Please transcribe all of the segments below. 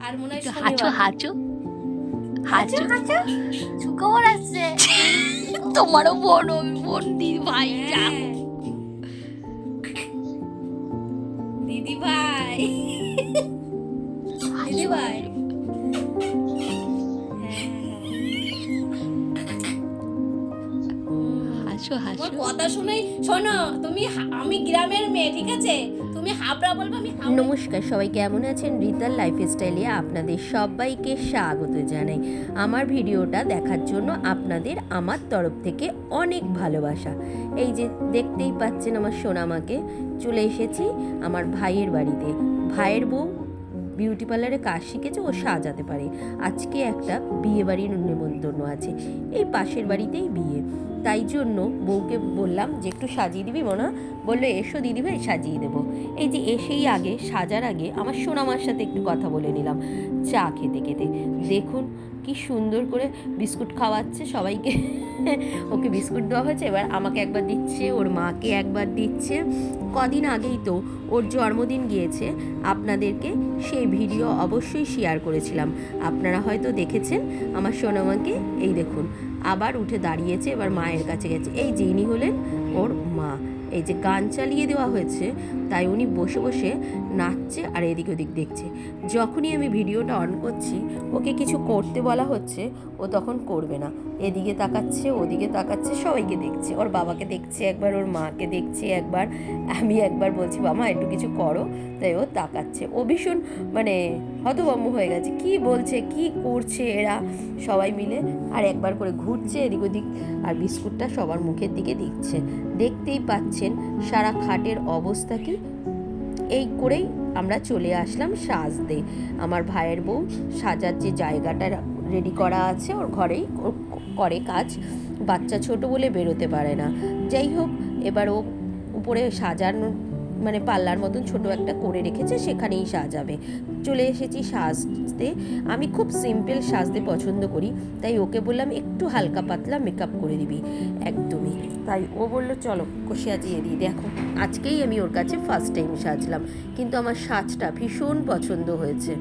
আর মনে হয় হাঁচু হাঁচু হাঁচু সুখবর আসছে। তোমারও বোন দিদি ভাই হ্যাঁ। দিদি ভাই দিদি ভাই হাসো হাসো আমার কথা শুনেই শোনো, তুমি আমি গ্রামের মেয়ে, ঠিক আছে? তুমি হাবড়া বলবে, আমি নমস্কার, সবাই কেমন আছেন? রিতার লাইফস্টাইলে আপনাদের সবাইকে স্বাগত জানাই। আমার ভিডিওটা দেখার জন্য আপনাদের আমার তরফ থেকে অনেক ভালোবাসা। এই যে দেখতেই পাচ্ছেন আমার সোনামাকে, চলে এসেছি আমার ভাইয়ের বাড়িতে। ভাইয়ের বউ বিউটি পার্লারে কাজ শিখেছে, ও সাজাতে পারে। আজকে একটা বিয়ে বাড়ির নিমন্ত্রণ আছে, এই পাশের বাড়িতেই বিয়ে। তাই জন্য বউকে বললাম যে একটু সাজিয়ে দিবি মোনা। বললো এসো দিদিভাই, সাজিয়ে দেবো। এই যে এসেই আগে সাজার আগে আমার সোনামার সাথে একটু কথা বলে নিলাম চা খেতে খেতে। দেখুন কি সুন্দর করে বিস্কুট খাওয়াচ্ছে সবাইকে। ওকে বিস্কুট দেওয়া হয়েছে, এবার আমাকে একবার দিচ্ছে, ওর মাকে একবার দিচ্ছে। কদিন আগেই তো ওর জন্মদিন গিয়েছে, আপনাদেরকে সেই ভিডিও অবশ্যই শেয়ার করেছিলাম, আপনারা হয়তো দেখেছেন। আমার সোনামাকে এই দেখুন আবার উঠে দাঁড়িয়েছে, এবার মায়ের কাছে গেছে। এই যে ইনি হলেন ওর মা। এই যে গান চালিয়ে দেওয়া হয়েছে, তাই উনি বসে বসে নাচছে আর এদিক ওদিক দেখছে। যখনই আমি ভিডিওটা অন করছি, ওকে কিছু করতে বলা হচ্ছে, ও তখন করবে না। এদিকে তাকাচ্ছে, ওদিকে তাকাচ্ছে, সবাইকে দেখছে। ওর বাবাকে দেখছে একবার, ওর মাকে দেখছে একবার। আমি একবার বলছি বাবা একটু কিছু করো, তাই ও তাকাচ্ছে। ও ভীষণ মানে হতভম্ব হয়ে গেছে, কি বলছে কি করছে এরা সবাই মিলে। আর একবার করে ঘুরছে এদিক ওদিক, আর বিস্কুটটা সবার মুখের দিকে দিচ্ছে। দেখতেই পাচ্ছেন সারা খাটের অবস্থা কি। এই করেই আমরা চলে আসলাম সাজতে। আমার ভাইয়ের বউ সাজার যে জায়গাটা রেডি করা আছে, ওর ঘরেই করে কাজ। বাচ্চা ছোট বলে বেরোতে পারে না। যাই হোক, এবার ও উপরে সাজানো মানে পাল্লার মতন ছোট একটা করে রেখেছে, সেখানেই সাজাবে। চলে এসেছি সাজতে। আমি খুব সিম্পল সাজতে পছন্দ করি, তাই ওকে বললাম একটু হালকা পাতলা মেকআপ করে দিবি একদমই। তাই ও বললো চলো সাজিয়ে দিই। দেখো আজকেই আমি ওর কাছে ফার্স্ট টাইম সাজলাম, কিন্তু আমার সাজটা ভীষণ পছন্দ হয়েছে।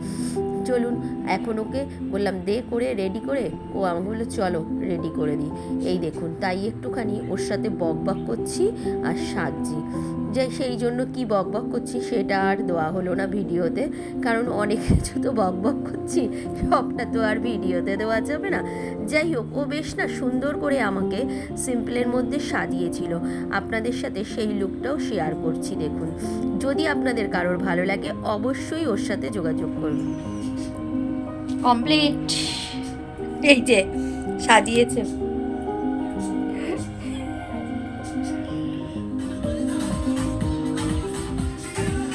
চলুন এখন ওকে বললাম দে করে রেডি করে, ও আমাকে বললো চলো রেডি করে দিই। এই দেখুন, তাই একটুখানি ওর সাথে বকবক করছি আর সাজছি। যে সেই জন্য কি বকবক করছি সেটা আর দেওয়া হলো না ভিডিওতে, কারণ অনেক কিছু তো বকবক করছি, সবটা তো আর ভিডিওতে দেওয়া যাবে না। যাই হোক, ও বেশ না সুন্দর করে আমাকে সিম্পলের মধ্যে সাজিয়েছিল। আপনাদের সাথে সেই লুকটাও শেয়ার করছি, দেখুন। যদি আপনাদের কারোর ভালো লাগে অবশ্যই ওর সাথে যোগাযোগ করুন। কমপ্লিট। এই যে সাজিয়েছে।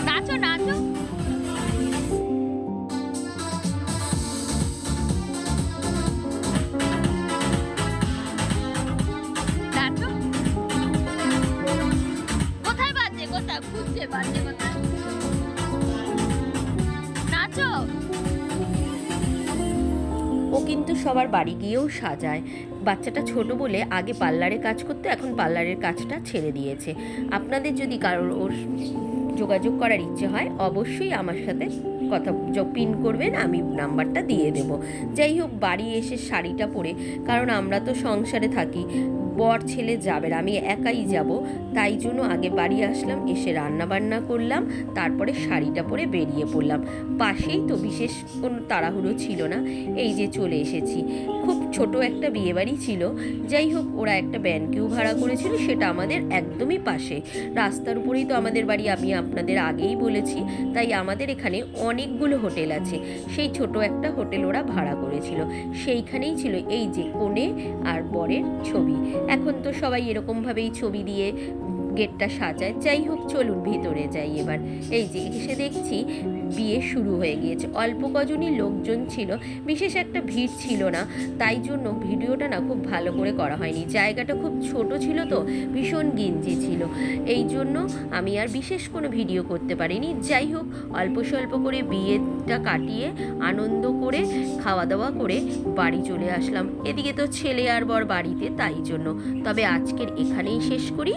নাচো নাচো। নাচো। কোথায় বাজে, কোথায় খুঁজছে বাজে কোথায়? নাচো। ও কিন্তু সবার বাড়ি গিয়েও সাজায়। বাচ্চাটা ছোট বলে আগে পার্লারে কাজ করতে, এখন পার্লারের কাজটা ছেড়ে দিয়েছে। আপনাদের যদি কারোর ওর যোগাযোগ করার ইচ্ছে হয় অবশ্যই আমার সাথে কথা পিন করবেন, আমি নাম্বারটা দিয়ে দেব। যাই হোক, বাড়ি এসে শাড়িটা পরে, কারণ আমরা তো সংসারে থাকি, বর ছেলে যাবে না, আমি একাই যাব। তাই জন্য আগে বাড়ি আসলাম, এসে রান্না বান্না করলাম, তারপরে শাড়িটা পরে বেরিয়ে পড়লাম। পাশেই তো, বিশেষ কোনো তাড়াহুড়ো ছিল না। এই যে চলে এসেছি। খুব ছোট একটা বিয়েবাড়ি ছিল। যাই হোক, ওরা একটা ভ্যানকেও ভাড়া করেছিল, সেটা আমাদের একদমই পাশে, রাস্তার উপরেই তো আমাদের বাড়ি, আমি আপনাদের আগেই বলেছি। তাই আমাদের এখানে অনেকগুলো হোটেল আছে, সেই ছোট একটা হোটেল ওরা ভাড়া করেছিল। সেইখানেই ছিল এই যে কনে আর বরের ছবি। এখন তো সবাই এরকমভাবেই ছবি দিয়ে গেটটা সাজায়। যাই হোক, চলুন ভিতরে যাই এবার। এই যে এসে দেখছি বিয়ে শুরু হয়ে গিয়েছে। অল্প কজনই লোকজন ছিল, বিশেষ একটা ভিড় ছিল না। তাই জন্য ভিডিওটা না খুব ভালো করে করা হয়নি, জায়গাটা খুব ছোট ছিল তো, ভীষণ গিঞ্জি ছিল। এই জন্য আমি আর বিশেষ কোনো ভিডিও করতে পারিনি। যাই হোক, অল্প স্বল্প করে বিয়েটা কাটিয়ে আনন্দ করে খাওয়া দাওয়া করে বাড়ি চলে আসলাম। এদিকে তো ছেলে আর বর বাড়িতে, তাই জন্য। তবে আজকের এখানেই শেষ করি।